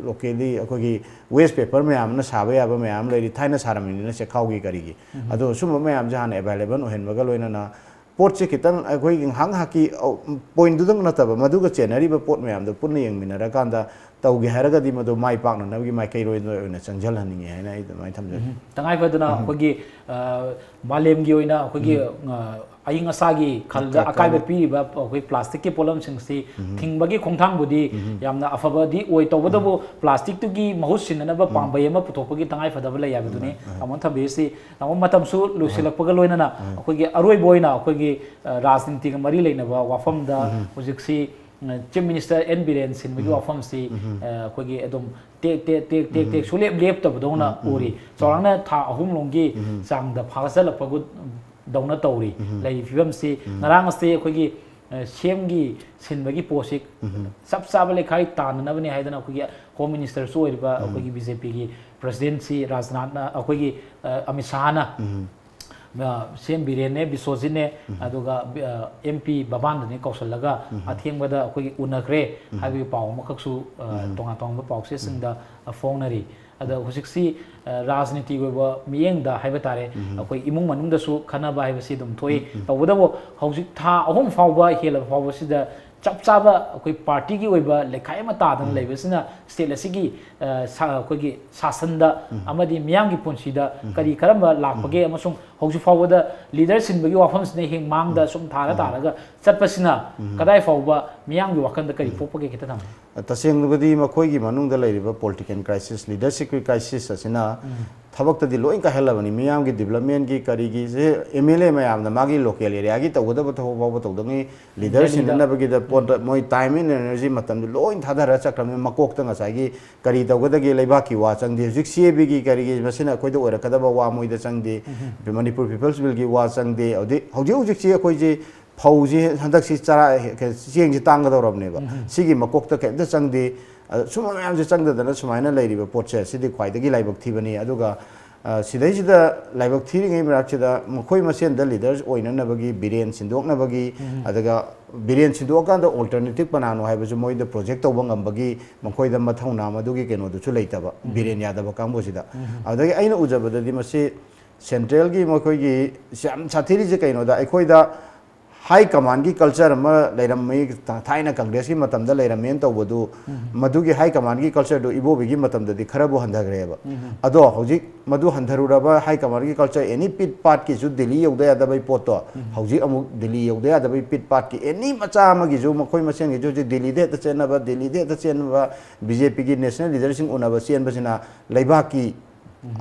लोकली अखोइगी वेस्ट पेपर मयामना साबा याबा मयाम लेरी थाइना सारमिनिना सेखाउगी करीगी अदो सुम मयाम जहान अवेलेबल ओहनबगा लोइनना पोट से खितंग अखोइगी हांग हाकी पॉइंट दुदंग नतबा मदुगा चेनरीबा पोट मयामदो पुन्ना यंगमिनरा कांदा ꯇꯧꯒꯦ ꯍꯥꯏꯔꯒꯗꯤ ꯃꯗꯨ ꯃꯥꯏ ꯄꯥꯛꯅꯅꯕꯒꯤ ꯃꯥꯏꯀꯩꯔꯣꯏꯗ ꯑꯣꯏꯅ ꯆꯪꯁꯤꯜꯍꯟꯅꯤꯡꯉꯦ ꯍꯥꯏꯅ ꯑꯩ ꯑꯗꯨꯃꯥꯏꯅ ꯊꯝꯖꯒꯦ ꯇꯉꯥꯏ ꯐꯗꯅ ꯑꯩꯈꯣꯏꯒꯤ ꯃꯥꯂꯦꯝꯒꯤ ꯑꯣꯏꯅ ꯑꯩꯈꯣꯏꯒꯤ ꯑꯏꯪ ꯑꯁꯥꯒꯤ ꯈꯜꯗ ꯑꯀꯥꯏꯕ ꯄꯤꯔꯤꯕ ꯑꯩꯈꯣꯏ ꯄ꯭ꯂꯥꯁꯇꯤꯛꯀꯤ ꯄꯣꯠꯂꯝꯁꯤꯡꯁꯤ ꯊꯤꯡꯕꯒꯤ ꯈꯣꯡꯊꯥꯡꯕꯨꯗꯤ ꯌꯥꯝꯅ ꯑꯐꯕꯗꯤ ꯑꯣꯏ ꯇꯧꯕꯇꯕꯨ ꯄ꯭ꯂꯥꯁꯇꯤꯛꯇꯨꯒꯤ ꯃꯍꯨꯠ ꯁꯤꯟꯅꯅꯕ ꯄꯥꯝꯕꯩ ꯑꯃ ꯄꯨꯊꯣꯛꯄꯒꯤ ꯇꯉꯥꯏ ꯐꯗꯕ ꯂꯩ ꯍꯥꯏꯕꯗꯨꯅꯤ ꯇꯥꯃꯣꯅ ꯊꯝꯕꯤꯔꯤꯁꯤ ꯇꯥꯃꯣ ꯃꯇꯝꯁꯨ ꯂꯣꯏꯁꯤꯜꯂꯛꯄꯒ ꯂꯣꯏꯅꯅ ꯑꯩꯈꯣꯏꯒꯤ ꯑꯔꯣꯏꯕ ꯑꯣꯏꯅ ꯑꯩꯈꯣꯏꯒꯤ ꯔꯥꯖꯅꯤꯇꯤꯒ ꯃꯔꯤ ꯂꯩꯅꯕ ꯋꯥꯐꯝꯗ ꯍꯧꯖꯤꯛꯁꯤ ꯆꯤꯐ ꯃꯤꯅꯤꯁꯇꯔ ꯑꯦꯟ ꯕꯤꯔꯦꯟ ꯁꯤꯟꯕꯒꯤ ꯋꯥꯐꯝꯁꯤ ꯑꯩꯈꯣꯏꯒꯤ ꯑꯗꯨꯝ ꯇꯦꯛ ꯁꯨꯂꯦꯞ ꯂꯦꯞꯇꯕꯗꯧꯅ ꯎꯔꯤ ꯆꯥꯎꯔꯥꯛꯅ ꯊꯥ ꯑꯍꯨꯝꯂꯣꯝꯒꯤ ꯆꯥꯡꯗ ꯐꯥꯒꯠꯆꯜꯂꯛꯄꯗꯧꯅ ꯇꯧꯔꯤ ꯂꯩꯔꯤꯕ ꯐꯤꯕꯝꯁꯤ ꯉꯔꯥꯡ ꯑꯁꯤ ꯑꯩꯈꯣꯏꯒꯤ ꯁꯦꯝꯒꯤ ꯁꯤꯟꯕꯒꯤ ꯄꯣꯠꯁꯤ ꯆꯞ ꯆꯥꯕ ꯂꯩꯈꯥꯏ ꯇꯥꯟꯅꯅꯕꯅꯤ ꯍꯥꯏꯗꯅ ꯑꯩꯈꯣꯏꯒꯤ ꯍꯣꯝ ꯃꯤꯅꯤꯁꯇꯔꯁꯨ ꯑꯣꯏꯔꯤꯕ ꯑꯩꯈꯣꯏꯒꯤ ꯕꯤ ꯖꯦ ꯄꯤꯒꯤ ꯄ꯭ꯔꯁꯤꯗꯦꯟꯁꯤ ꯔꯥꯖꯅꯥꯊꯅ ꯑꯩꯈꯣꯏꯒꯤ ꯑꯃꯤꯠ ꯁꯥꯍꯅ ꯁꯦꯝ ꯕꯤꯔꯦꯟꯅꯦ ꯕꯤꯁꯣꯖꯤꯠꯅꯦ ꯑꯗꯨꯒ ꯑꯦꯝ ꯄꯤ ꯕꯕꯥꯟꯗꯅꯦ ꯀꯧꯁꯜꯂꯒ ꯑꯊꯦꯡꯕꯗ ꯑꯩꯈꯣꯏꯒꯤ ꯎꯅꯈ꯭ꯔꯦ ꯍꯥꯏꯕꯒꯤ ꯄꯥꯎ ꯑꯃꯈꯛꯁꯨ ꯇꯣꯉꯥꯟ ꯇꯣꯉꯥꯟꯕ ꯄꯥꯎꯆꯦꯁꯤꯡꯗ ꯐꯣꯡꯅꯔꯤ ꯑꯗ ꯍꯧꯖꯤꯛꯁꯤ ꯔꯥꯖꯅꯤꯇꯤꯒꯤ ꯑꯣꯏꯕ ꯃꯤꯠꯌꯦꯡꯗ ꯍꯥꯏꯕ ꯇꯥꯔꯦ ꯑꯩꯈꯣꯏ ꯏꯃꯨꯡ ꯃꯅꯨꯡꯗꯁꯨ ꯈꯟꯅꯕ ꯍꯥꯏꯕꯁꯤ ꯑꯗꯨꯝ ꯊꯣꯛꯏ ꯇꯧꯕꯇꯕꯨ ꯍꯧꯖꯤꯛ ꯊꯥ ꯑꯍꯨꯝ ꯐꯥꯎꯕ ꯍꯦꯜꯂꯕ ꯐꯥꯎꯕꯁꯤꯗ ꯆꯞ ꯆꯥꯕ ꯑꯩꯈꯣꯏ ꯄꯥꯔꯇꯤꯒꯤ ꯑꯣꯏꯕ ꯂꯩꯈꯥꯏ ꯑꯃ ꯇꯥꯗꯅ ꯂꯩꯕꯁꯤꯅ ꯁ꯭ꯇꯦꯠ ꯑꯁꯤꯒꯤ ꯑꯩꯈꯣꯏꯒꯤ ꯁꯥꯁꯟꯗ ꯑꯃꯗꯤ ꯃꯤꯌꯥꯝꯒꯤ ꯄꯨꯟꯁꯤꯗ ꯀꯔꯤ ꯀꯔꯝꯕ ꯂꯥꯛꯄꯒꯦ ꯑꯃꯁꯨꯡ ꯍꯧꯖꯤꯛ ꯐꯥꯎꯕꯗ ꯂꯤꯗꯔ ꯁꯤꯟꯕꯒꯤ ꯋꯥꯐꯝꯁꯤꯅ ꯍꯦꯛ ꯃꯥꯡꯗ ꯁꯨꯝ ꯇꯥꯔꯒ ꯆꯠꯄꯁꯤꯅ ꯀꯗꯥꯏ ꯐꯥꯎꯕ ꯃꯤꯌꯥꯝꯒꯤ ꯋꯥꯈꯜꯗ ꯀꯔꯤ ꯄꯣꯛꯄꯒꯦ ꯈꯤꯇ ꯊꯝꯃꯨ ꯇꯁꯦꯡꯅꯕꯗꯤ ꯃꯈꯣꯏꯒꯤ ꯃꯅꯨꯡꯗ ꯂꯩꯔꯤꯕ ꯄꯣꯂꯤꯇꯤꯀꯦꯜ ꯀ꯭ꯔꯥꯏꯁꯤꯁ ꯂꯤꯗꯔꯁꯤꯞꯀꯤ ꯀ꯭ꯔꯥꯏꯁꯤꯁ ꯑꯁꯤꯅ ꯊꯕꯛꯇꯗꯤ ꯂꯣꯏ ꯀꯥꯏꯍꯜꯂꯕꯅꯤ ꯃꯤꯌꯥꯝꯒꯤ ꯗꯤꯕꯂꯞꯃꯦꯟꯒꯤ ꯀꯔꯤꯒꯤꯁꯦ ꯑꯦꯝ ꯑꯦꯜ ꯑꯦ ꯃꯌꯥꯝꯅ ꯃꯥꯒꯤ ꯂꯣꯀꯦꯜ ꯑꯦꯔꯤꯌꯥꯒꯤ ꯇꯧꯒꯗꯕ ꯊꯕꯛ ꯐꯥꯎꯕ ꯇꯧꯗꯉꯩ ꯂꯤꯗꯔ ꯁꯤꯟꯅꯅꯕꯒꯤꯗ ꯄꯣꯠꯇ ꯃꯣꯏ ꯇꯥꯏꯝ ꯑꯦꯟ ꯑꯦꯅꯔꯖꯤ ꯃꯇꯝꯗꯨ ꯂꯣꯏ ꯊꯥꯗꯔ ꯆꯠꯈ꯭ꯔꯕꯅꯤ ꯃꯀꯣꯛꯇ ꯉꯁꯥꯏꯒꯤ ꯀꯔꯤ ꯇꯧꯒꯗꯒꯦ ꯂꯩꯕꯥꯛꯀꯤ ꯋꯥ ꯆꯪꯗꯦ ꯍꯧꯖꯤꯛ ꯁꯤ ꯑꯦ ꯕꯤꯒꯤ ꯀꯔꯤꯒꯤ ꯃꯁꯤꯅ ꯑꯩꯈꯣꯏꯗ ꯑꯣꯏꯔꯛꯀꯗꯕ ꯋꯥ ꯃꯣꯏꯗ ꯆꯪꯗꯦ ꯃꯅꯤꯄꯨꯔ ꯄꯤꯄꯜꯁ ꯕꯤꯜꯒꯤ ꯋꯥ ꯆꯪꯗꯦ ꯍꯧꯖꯤꯛꯁꯤ ꯑꯩꯈꯣꯏꯁꯤ ꯐꯧꯁꯤ ꯍꯟꯗꯛꯁꯤ ꯆꯦꯡꯁꯤ ꯇꯥꯡꯒꯗꯧꯔꯕꯅꯦꯕ ꯁꯤꯒꯤ ꯃꯀꯣꯛꯇ ꯀꯩꯝꯇ ꯆꯪꯗꯦ ꯁꯨꯝꯕ ꯃꯌꯥꯝꯁꯦ ꯆꯪꯗꯗꯅ ꯁꯨꯃꯥꯏꯅ ꯂꯩꯔꯤꯕ ꯄꯣꯠꯁꯦ ꯁꯤꯗꯤ ꯈ꯭ꯋꯥꯏꯗꯒꯤ ꯂꯥꯏꯕꯛ ꯊꯤꯕꯅꯤ ꯑꯗꯨꯒ ꯁꯤꯗꯩꯁꯤꯗ ꯂꯥꯏꯕꯛ ꯊꯤꯔꯤꯉꯩ ꯃꯔꯛꯁꯤꯗ ꯃꯈꯣꯏ ꯃꯁꯦꯟꯗ ꯂꯤꯗꯔꯁ ꯑꯣꯏꯅꯅꯕꯒꯤ ꯕꯤꯔꯦꯟ ꯁꯤꯟꯗꯣꯛꯅꯕꯒꯤ ꯑꯗꯨꯒ ꯕꯤꯔꯦꯟ ꯁꯤꯟꯗꯣꯛꯑꯀꯥꯟꯗ ꯑꯣꯜꯇꯔꯅꯦꯇꯤꯞ ꯀꯅꯥꯅꯣ ꯍꯥꯏꯕꯁꯨ ꯃꯣꯏꯗ ꯄ꯭ꯔꯣꯖꯦꯛ ꯇꯧꯕ ꯉꯝꯕꯒꯤ ꯃꯈꯣꯏꯗ ꯃꯊꯧꯅꯥ ꯃꯗꯨꯒꯤ ꯀꯩꯅꯣꯗꯨꯁꯨ ꯂꯩꯇꯕ ꯕꯤꯔꯦꯟ ꯌꯥꯗꯕ ꯀꯥꯡꯕꯨꯁꯤꯗ ꯑꯗꯨꯗꯒꯤ ꯑꯩꯅ ꯎꯖꯕꯗꯗꯤ ꯃꯁꯤ ꯁꯦꯟꯇ꯭ꯔꯦꯜꯒꯤ ꯃꯈꯣꯏꯒꯤ ꯌꯥꯝ ꯁꯥꯊꯤꯔꯤꯁꯦ ꯀꯩꯅꯣꯗ ꯑꯩꯈꯣꯏꯗ ꯍꯥꯏ ꯀꯃꯥꯟꯒꯤ ꯀꯜꯆꯔ ꯑꯃ ꯂꯩꯔꯝꯃꯤ ꯊꯥꯏꯅ ꯀꯪꯒ꯭ꯔꯦꯁꯀꯤ ꯃꯇꯝꯗ ꯂꯩꯔꯝꯃꯦꯅ ꯇꯧꯕꯗꯨ ꯃꯗꯨꯒꯤ ꯍꯥꯏ ꯀꯃꯥꯟꯒꯤ ꯀꯜꯆꯔꯗꯨ ꯏꯕꯣꯕꯤꯒꯤ ꯃꯇꯝꯗꯗꯤ ꯈꯔꯕꯨ ꯍꯟꯊꯈ꯭ꯔꯦꯕ ꯑꯗꯣ ꯍꯧꯖꯤꯛ ꯃꯗꯨ ꯍꯟꯊꯔꯨꯔꯕ ꯍꯥꯏ ꯀꯃꯥꯟꯒꯤ ꯀꯜꯆꯔ ꯑꯦꯅꯤ ꯄꯤꯠ ꯄꯥꯠꯀꯤꯁꯨ ꯗꯤꯜꯂꯤ ꯌꯧꯗ ꯌꯥꯗꯕꯩ ꯄꯣꯠꯇꯣ ꯍꯧꯖꯤꯛ ꯑꯃꯨꯛ ꯗꯤꯜꯂꯤ ꯌꯧꯗ ꯌꯥꯗꯕꯩ ꯄꯤꯠ ꯄꯥꯠꯀꯤ ꯑꯦꯅꯤ ꯃꯆꯥ ꯑꯃꯒꯤꯁꯨ ꯃꯈꯣꯏ ꯃꯁꯦꯟꯒꯤꯁꯨ ꯍꯧꯖꯤꯛ ꯗꯤꯜꯂꯤꯗ ꯍꯦꯛꯇ ꯆꯦꯟꯕ ꯕꯤ ꯖꯦ ꯄꯤꯒꯤ ꯅꯦꯁꯅꯦꯜ ꯂꯤꯗꯔꯁꯤꯡ ꯎꯅꯕ ꯆꯦꯟꯕꯁꯤꯅ ꯂꯩꯕꯥꯛꯀꯤ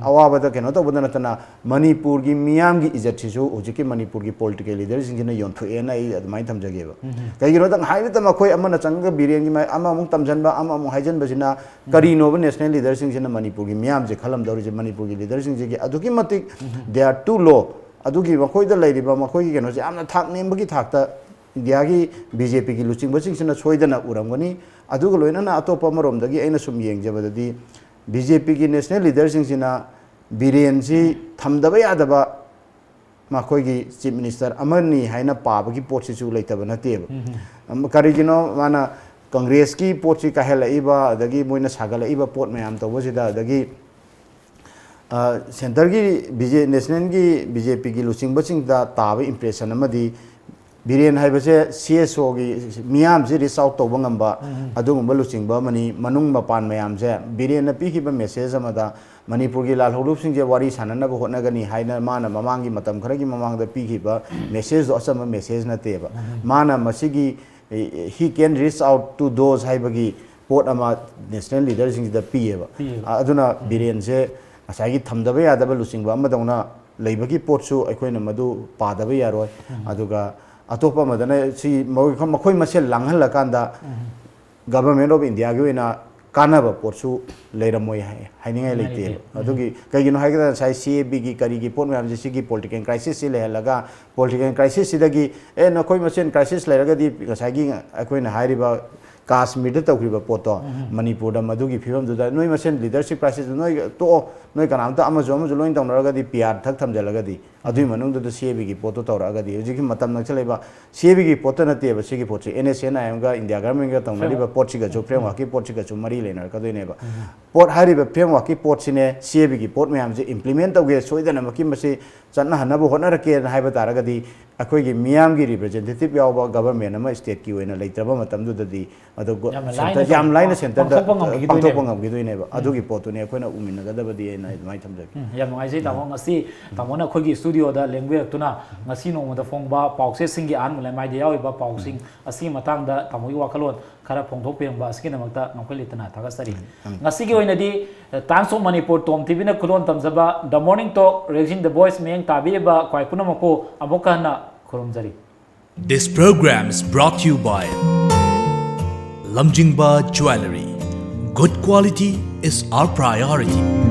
ꯑꯋꯥꯕꯗ ꯀꯩꯅꯣ ꯇꯧꯕꯗ ꯅꯠꯇꯅ ꯃꯅꯤꯄꯨꯔꯒꯤ ꯃꯤꯌꯥꯝꯒꯤ ꯏꯖꯠꯁꯤꯁꯨ ꯍꯧꯖꯤꯛꯀꯤ ꯃꯅꯤꯄꯨꯔꯒꯤ ꯄꯣꯂꯤꯇꯤꯀꯦꯜ ꯂꯤꯗꯔꯁꯤꯡꯁꯤꯅ ꯌꯣꯟꯊꯣꯛꯑꯦꯅ ꯑꯩ ꯑꯗꯨꯃꯥꯏꯅ ꯊꯝꯖꯒꯦꯕ ꯀꯩꯒꯤꯅꯣꯗ ꯉꯥꯏꯕꯗ ꯃꯈꯣꯏ ꯑꯃꯅ ꯆꯪꯉꯒ ꯕꯤꯔꯦꯟꯒꯤ ꯑꯃꯃꯨꯛ ꯇꯝꯁꯤꯟꯕ ꯑꯃꯃꯨꯛ ꯍꯥꯏꯖꯤꯟꯕꯁꯤꯅ ꯀꯔꯤꯅꯣꯕ ꯅꯦꯁꯅꯦꯜ ꯂꯤꯗꯔꯁꯤꯡꯁꯤꯅ ꯃꯅꯤꯄꯨꯔꯒꯤ ꯃꯤꯌꯥꯝꯁꯦ ꯈꯜꯂꯝꯗꯧꯔꯤꯁꯦ ꯃꯅꯤꯄꯨꯔꯒꯤ ꯂꯤꯗꯔꯁꯤꯡꯁꯤꯒꯤ ꯑꯗꯨꯛꯀꯤ ꯃꯇꯤꯛ ꯗꯦ ꯑꯥꯔ ꯇꯨ ꯂꯣ ꯑꯗꯨꯒꯤ ꯃꯈꯣꯏꯗ ꯂꯩꯔꯤꯕ ꯃꯈꯣꯏꯒꯤ ꯀꯩꯅꯣꯁꯦ ꯌꯥꯝꯅ ꯊꯥꯛ ꯅꯦꯝꯕꯒꯤ ꯊꯥꯛꯇ ꯏꯟꯗꯤꯌꯥꯒꯤ ꯕꯤ ꯖꯦ ꯄꯤꯒꯤ ꯂꯨꯆꯤꯡꯕꯁꯤꯡꯁꯤꯅ ꯁꯣꯏꯗꯅ ꯎꯔꯝꯒꯅꯤ ꯑꯗꯨꯒ ꯂꯣꯏꯅꯅ ꯑꯇꯣꯞꯄ ꯑꯃꯔꯣꯝꯗꯒꯤ ꯑꯩꯅ ꯁꯨꯝ ꯌꯦꯡꯖꯕꯗꯗꯤ ꯕꯤ ꯖꯦ ꯄꯤꯒꯤ ꯅꯦꯁꯅꯦꯜ ꯂꯤꯗꯔꯁꯤꯡꯁꯤꯅ ꯕꯤꯔꯦꯟꯁꯤ ꯊꯝꯗꯕ ꯌꯥꯗꯕ ꯃꯈꯣꯏꯒꯤ ꯆꯤꯞ ꯃꯤꯅꯤꯁꯇꯔ ꯑꯃꯅꯤ ꯍꯥꯏꯅ ꯄꯥꯕꯒꯤ ꯄꯣꯠꯁꯤꯁꯨ ꯂꯩꯇꯕ ꯅꯠꯇꯦꯕ ꯀꯔꯤꯒꯤꯅꯣ ꯃꯥꯅ ꯀꯪꯒ꯭ꯔꯦꯁꯀꯤ ꯄꯣꯠꯁꯤ ꯀꯥꯏꯍꯜꯂꯛꯏꯕ ꯑꯗꯒꯤ ꯃꯣꯏꯅ ꯁꯥꯒꯠꯂꯛꯏꯕ ꯄꯣꯠ ꯃꯌꯥꯝ ꯇꯧꯕꯁꯤꯗ ꯑꯗꯒꯤ ꯁꯦꯟꯇꯔꯒꯤ ꯅꯦꯁꯅꯦꯜꯒꯤ ꯕꯤ ꯖꯦ ꯄꯤꯒꯤ ꯂꯨꯆꯤꯡꯕꯁꯤꯡꯗ ꯇꯥꯕ ꯏꯝꯄ꯭ꯔꯦꯁꯟ ꯑꯃꯗꯤ ꯕꯤꯔꯦꯟ ꯍꯥꯏꯕꯁꯦ सी एस ओगी मियाम से रिच आउट तौब ngamba adugumba luchingba mani manung mapan mayam se Biren पीखिबा मेसेज अमदा मणिपुर की लालहौलुप सिंह जे वारी साननब होटनगनी हाइना माना ममांगी मतम खरगी ममांगदा पीखिबा मेसेज असम मेसेज नतेबा माना मसिगी he can reach out to those हाइबगी पोट अमा नेशनल लीडर सिंह दा पीएबा अदुना बिरेन से असागी थमदबा यादबा लुचिंगबा अमदौना लेबगी पोटसु अखोइना मदु पादबा यारोय अदुगा अतोपा मदना सी मखोइ मसे लांगहलकांदा गवर्नमेंट ऑफ इंडिया की ओइना कानबा पोटसु लेरमोय हाइनिंगाय लेते अदुगी कइगिनो हाइगदा साइ सीएबी की करीगी पोट मैम जे सिगी पॉलिटिकल क्राइसिस से लेहलगा पॉलिटिकल क्राइसिस सिदगी ए नखोइ मसेन क्राइसिस लेरगदी साइगी अखोइना हाइरिबा काश्मीर तौखिबा पोतो मणिपुर मधुगी फिवमदुदा नोय मसेन लीडरशिप क्राइसिस नोय तो नोय कनामता अमजो लोइन तौनरगदी पीआर थक थमजलगदी अदुई मनुंगदु सीएबी की पोतो तौरगदी हुजिकी मतम नक्सलेबा सीएबी की पोतो नतेबा सिगी पोछि एनएसएन आयमगा इंडिया गवर्नमेंट गा तौनरिबा पोचिगा जो फ्रेमवर्क की पोचिगा जो मरी लेनर कदुइनेबा पोट हारिबा फ्रेमवर्क की पोचिने सीएबी की पोट मैम जे इंप्लीमेंट तौगे सोइदना मकी मसे चन्ना हनबो होनरके हाइबा तारगदी अखोइगी मियामगी रिप्रेजेंटेटिव यावबा गवर्नमेंट अमा स्टेट की ओइना लेत्रबा मतमदुददी ꯑꯗꯣ ꯌꯥꯝꯅ ꯌꯥꯝ ꯂꯥꯏꯅ ꯁꯦꯟꯇꯔꯗ ꯄꯥꯡꯊꯣꯛꯄ ꯉꯝꯈꯤꯗꯣꯏꯅꯦꯕ ꯑꯗꯨꯒꯤ ꯄꯣꯠꯇꯨꯅꯦ ꯑꯩꯈꯣꯏꯅ ꯎꯃꯤꯟꯅꯒꯗꯕꯗꯤꯅ ꯑꯗꯨꯃꯥꯏꯅ ꯊꯝꯖꯒꯦ ꯌꯥꯝ ꯅꯨꯡꯉꯥꯏꯖꯩ ꯇꯥꯃꯣ ꯉꯁꯤ ꯇꯥꯃꯣꯅ ꯑꯩꯈꯣꯏꯒꯤ ꯁ꯭ꯇꯨꯗꯤꯑꯣꯗ ꯂꯦꯡꯕꯤꯔꯛꯇꯨꯅ ꯉꯁꯤ ꯅꯣꯡꯃꯗ ꯐꯣꯡꯕ ꯄꯥꯎꯆꯦꯁꯤꯡꯒꯤ ꯑꯍꯥꯟꯕ ꯂꯩꯃꯥꯏꯗ ꯌꯥꯎꯔꯤꯕ ꯄꯥꯎꯁꯤꯡ ꯑꯁꯤꯒꯤ ꯃꯇꯥꯡꯗ ꯇꯥꯃꯣꯒꯤ ꯋꯥꯈꯜꯂꯣꯟ ꯈꯔ ꯐꯣꯡꯗꯣꯛꯄꯤꯔꯝꯕ ꯑꯁꯤꯒꯤꯗꯃꯛꯇ ꯉꯝꯈꯩ ꯂꯩꯇꯅ ꯊꯥꯒꯠꯆꯔꯤ ꯉꯁꯤꯒꯤ ꯑꯣꯏꯅꯗꯤ ꯇꯥꯏꯝꯁ ꯑꯣꯐ ꯃꯅꯤꯄꯨꯔ ꯇꯣꯝ ꯇꯤꯚꯤꯅ ꯈꯨꯗꯣꯜ ꯇꯝꯖꯕ ꯗ ꯃꯣꯔꯅꯤꯡ ꯇꯣꯛ ꯔꯦꯖꯤꯡ ꯗ ꯚꯣꯏꯁ ꯃꯤꯠꯌꯦꯡ ꯇꯥꯕꯤꯔꯤꯕ ꯈ꯭ꯋꯥꯏ ꯄꯨꯝꯅꯃꯛꯄꯨ ꯑꯃꯨꯛꯀ ꯍꯟꯅ ꯈꯨꯔꯨꯝꯖꯔꯤ. This program is brought to you by Lamjingba Jewelry. Good quality is our priority.